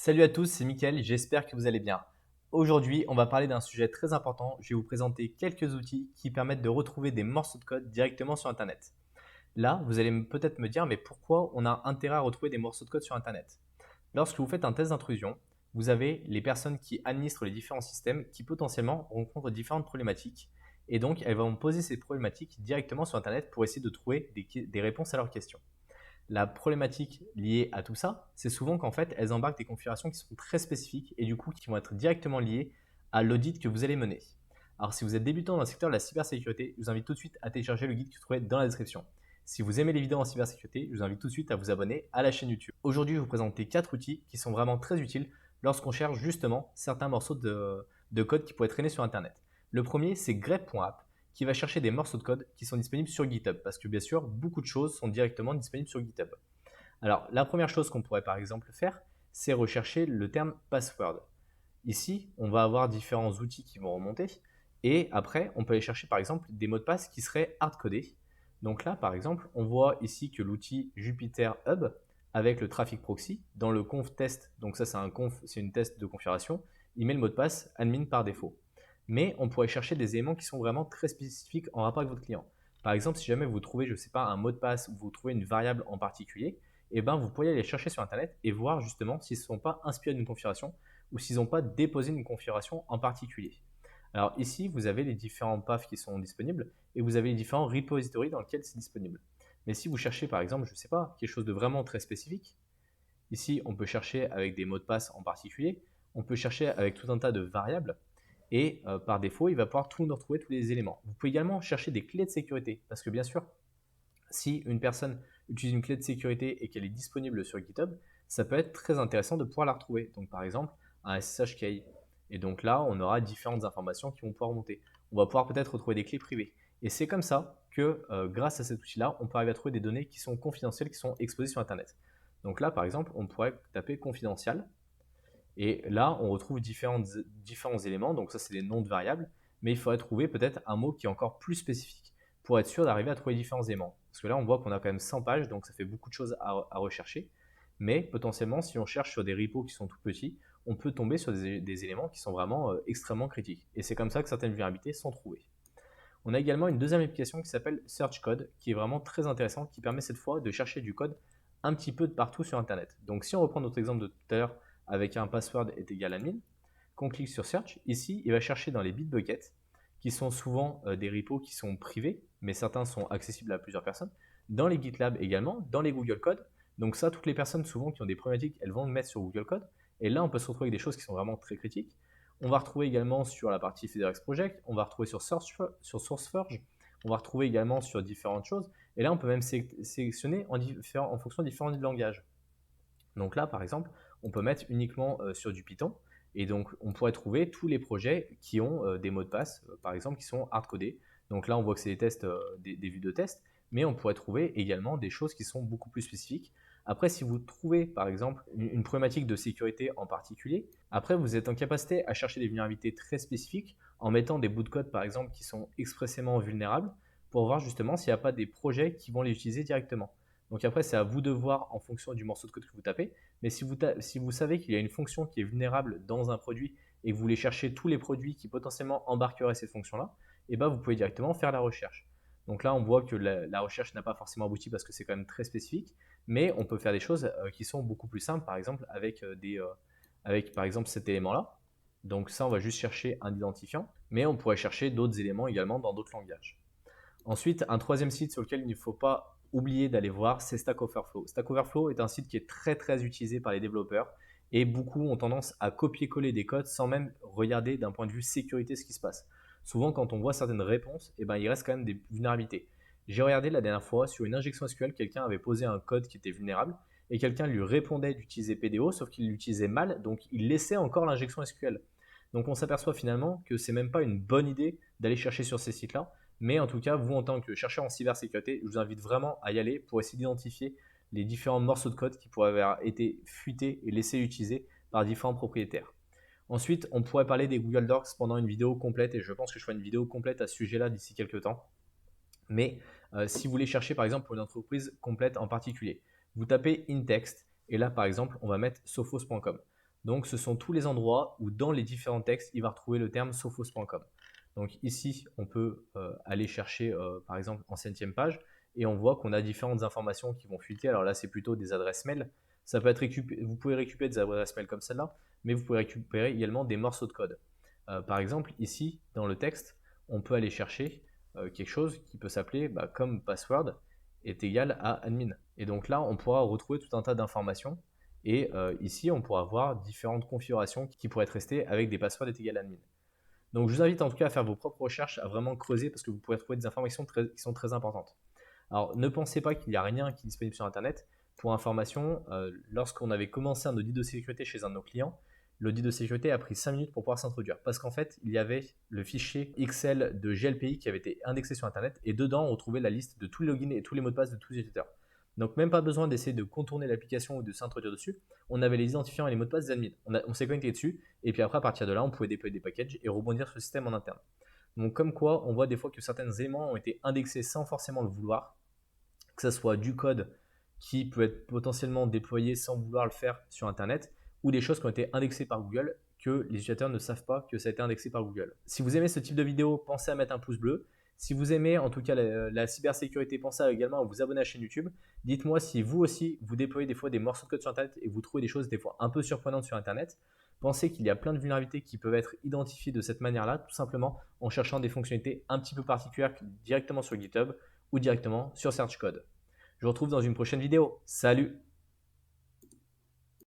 Salut à tous, c'est Mickaël, j'espère que vous allez bien. Aujourd'hui, on va parler d'un sujet très important. Je vais vous présenter quelques outils qui permettent de retrouver des morceaux de code directement sur Internet. Là, vous allez peut-être me dire, mais pourquoi on a intérêt à retrouver des morceaux de code sur Internet? Lorsque vous faites un test d'intrusion, vous avez les personnes qui administrent les différents systèmes qui potentiellement rencontrent différentes problématiques. Et donc, elles vont poser ces problématiques directement sur Internet pour essayer de trouver des réponses à leurs questions. La problématique liée à tout ça, c'est souvent qu'en fait, elles embarquent des configurations qui sont très spécifiques et du coup qui vont être directement liées à l'audit que vous allez mener. Alors si vous êtes débutant dans le secteur de la cybersécurité, je vous invite tout de suite à télécharger le guide que vous trouvez dans la description. Si vous aimez les vidéos en cybersécurité, je vous invite tout de suite à vous abonner à la chaîne YouTube. Aujourd'hui, je vais vous présenter 4 outils qui sont vraiment très utiles lorsqu'on cherche justement certains morceaux de code qui pourraient traîner sur Internet. Le premier, c'est grep.app qui va chercher des morceaux de code qui sont disponibles sur GitHub, parce que bien sûr, beaucoup de choses sont directement disponibles sur GitHub. Alors, la première chose qu'on pourrait par exemple faire, c'est rechercher le terme password. Ici, on va avoir différents outils qui vont remonter, et après, on peut aller chercher par exemple des mots de passe qui seraient hard-codés. Donc là, par exemple, on voit ici que l'outil Jupyter Hub, avec le traffic proxy, dans le conf test, donc ça c'est une test de configuration, il met le mot de passe admin par défaut. Mais on pourrait chercher des éléments qui sont vraiment très spécifiques en rapport avec votre client. Par exemple, si jamais vous trouvez, je ne sais pas, un mot de passe ou vous trouvez une variable en particulier, eh ben, vous pourriez aller chercher sur Internet et voir justement s'ils ne sont pas inspirés d'une configuration ou s'ils n'ont pas déposé une configuration en particulier. Alors ici, vous avez les différents paths qui sont disponibles et vous avez les différents repositories dans lesquels c'est disponible. Mais si vous cherchez par exemple, je ne sais pas, quelque chose de vraiment très spécifique, ici on peut chercher avec des mots de passe en particulier, on peut chercher avec tout un tas de variables et par défaut, il va pouvoir tout nous retrouver tous les éléments. Vous pouvez également chercher des clés de sécurité parce que bien sûr, si une personne utilise une clé de sécurité et qu'elle est disponible sur GitHub, ça peut être très intéressant de pouvoir la retrouver. Donc par exemple, un SSH key. Et donc là, on aura différentes informations qui vont pouvoir remonter. On va pouvoir peut-être retrouver des clés privées. Et c'est comme ça que grâce à cet outil-là, on peut arriver à trouver des données qui sont confidentielles, qui sont exposées sur Internet. Donc là, par exemple, on pourrait taper confidential. Et là, on retrouve différents éléments. Donc ça, c'est les noms de variables. Mais il faudrait trouver peut-être un mot qui est encore plus spécifique pour être sûr d'arriver à trouver différents éléments. Parce que là, on voit qu'on a quand même 100 pages, donc ça fait beaucoup de choses à rechercher. Mais potentiellement, si on cherche sur des repos qui sont tout petits, on peut tomber sur des éléments qui sont vraiment extrêmement critiques. Et c'est comme ça que certaines vulnérabilités sont trouvées. On a également une deuxième application qui s'appelle Search Code, qui est vraiment très intéressante, qui permet cette fois de chercher du code un petit peu de partout sur Internet. Donc si on reprend notre exemple de tout à l'heure avec un password est égal à 1000, qu'on clique sur Search, ici, il va chercher dans les Bitbucket, qui sont souvent des repos qui sont privés, mais certains sont accessibles à plusieurs personnes, dans les GitLab également, dans les Google Code. Donc ça, toutes les personnes souvent qui ont des problématiques, elles vont le mettre sur Google Code. Et là, on peut se retrouver avec des choses qui sont vraiment très critiques. On va retrouver également sur la partie FedEx Project, on va retrouver sur SourceForge, on va retrouver également sur différentes choses. Et là, on peut même sélectionner en fonction de différents langages. Donc là, par exemple, on peut mettre uniquement sur du Python. Et donc, on pourrait trouver tous les projets qui ont des mots de passe, par exemple, qui sont hard-codés. Donc là, on voit que c'est des tests, des vues de test, mais on pourrait trouver également des choses qui sont beaucoup plus spécifiques. Après, si vous trouvez, par exemple, une problématique de sécurité en particulier, après, vous êtes en capacité à chercher des vulnérabilités très spécifiques en mettant des bouts de code, par exemple, qui sont expressément vulnérables pour voir justement s'il n'y a pas des projets qui vont les utiliser directement. Donc après, c'est à vous de voir en fonction du morceau de code que vous tapez. Mais si vous savez qu'il y a une fonction qui est vulnérable dans un produit et que vous voulez chercher tous les produits qui potentiellement embarqueraient cette fonction-là, et ben vous pouvez directement faire la recherche. Donc là, on voit que la recherche n'a pas forcément abouti parce que c'est quand même très spécifique, mais on peut faire des choses qui sont beaucoup plus simples, par exemple avec par exemple cet élément-là. Donc ça, on va juste chercher un identifiant, mais on pourrait chercher d'autres éléments également dans d'autres langages. Ensuite, un troisième site sur lequel il ne faut pas oublier d'aller voir, c'est Stack Overflow. Stack Overflow est un site qui est très très utilisé par les développeurs et beaucoup ont tendance à copier-coller des codes sans même regarder d'un point de vue sécurité ce qui se passe. Souvent, quand on voit certaines réponses, eh ben, il reste quand même des vulnérabilités. J'ai regardé la dernière fois sur une injection SQL, quelqu'un avait posé un code qui était vulnérable et quelqu'un lui répondait d'utiliser PDO, sauf qu'il l'utilisait mal, donc il laissait encore l'injection SQL. Donc on s'aperçoit finalement que c'est même pas une bonne idée d'aller chercher sur ces sites-là, mais en tout cas, vous, en tant que chercheur en cybersécurité, je vous invite vraiment à y aller pour essayer d'identifier les différents morceaux de code qui pourraient avoir été fuités et laissés utiliser par différents propriétaires. Ensuite, on pourrait parler des Google Docs pendant une vidéo complète, et je pense que je ferai une vidéo complète à ce sujet-là d'ici quelques temps. Mais si vous voulez chercher par exemple pour une entreprise complète en particulier, vous tapez in-text, et là par exemple, on va mettre sophos.com. Donc, ce sont tous les endroits où dans les différents textes, il va retrouver le terme sophos.com. Donc ici, on peut aller chercher, par exemple, en 7e page, et on voit qu'on a différentes informations qui vont fuiter. Alors là, c'est plutôt des adresses mail. Ça peut être vous pouvez récupérer des adresses mail comme celle-là, mais vous pouvez récupérer également des morceaux de code. Par exemple, ici, dans le texte, on peut aller chercher quelque chose qui peut s'appeler comme password est égal à admin. Et donc là, on pourra retrouver tout un tas d'informations. Et ici, on pourra voir différentes configurations qui pourraient être restées avec des passwords est égal à admin. Donc je vous invite en tout cas à faire vos propres recherches, à vraiment creuser parce que vous pourrez trouver des informations qui sont très importantes. Alors ne pensez pas qu'il n'y a rien qui est disponible sur Internet. Pour information, lorsqu'on avait commencé un audit de sécurité chez un de nos clients, l'audit de sécurité a pris 5 minutes pour pouvoir s'introduire parce qu'en fait, il y avait le fichier XL de GLPI qui avait été indexé sur Internet et dedans, on retrouvait la liste de tous les logins et tous les mots de passe de tous les utilisateurs. Donc même pas besoin d'essayer de contourner l'application ou de s'introduire dessus. On avait les identifiants et les mots de passe des admins. On s'est connecté dessus et puis après à partir de là, on pouvait déployer des packages et rebondir sur le système en interne. Donc comme quoi, on voit des fois que certains éléments ont été indexés sans forcément le vouloir, que ce soit du code qui peut être potentiellement déployé sans vouloir le faire sur Internet, ou des choses qui ont été indexées par Google que les utilisateurs ne savent pas que ça a été indexé par Google. Si vous aimez ce type de vidéo, pensez à mettre un pouce bleu. Si vous aimez en tout cas la cybersécurité, pensez également à vous abonner à la chaîne YouTube. Dites-moi si vous aussi, vous déployez des fois des morceaux de code sur Internet et vous trouvez des choses des fois un peu surprenantes sur Internet. Pensez qu'il y a plein de vulnérabilités qui peuvent être identifiées de cette manière-là, tout simplement en cherchant des fonctionnalités un petit peu particulières directement sur GitHub ou directement sur Search Code. Je vous retrouve dans une prochaine vidéo. Salut!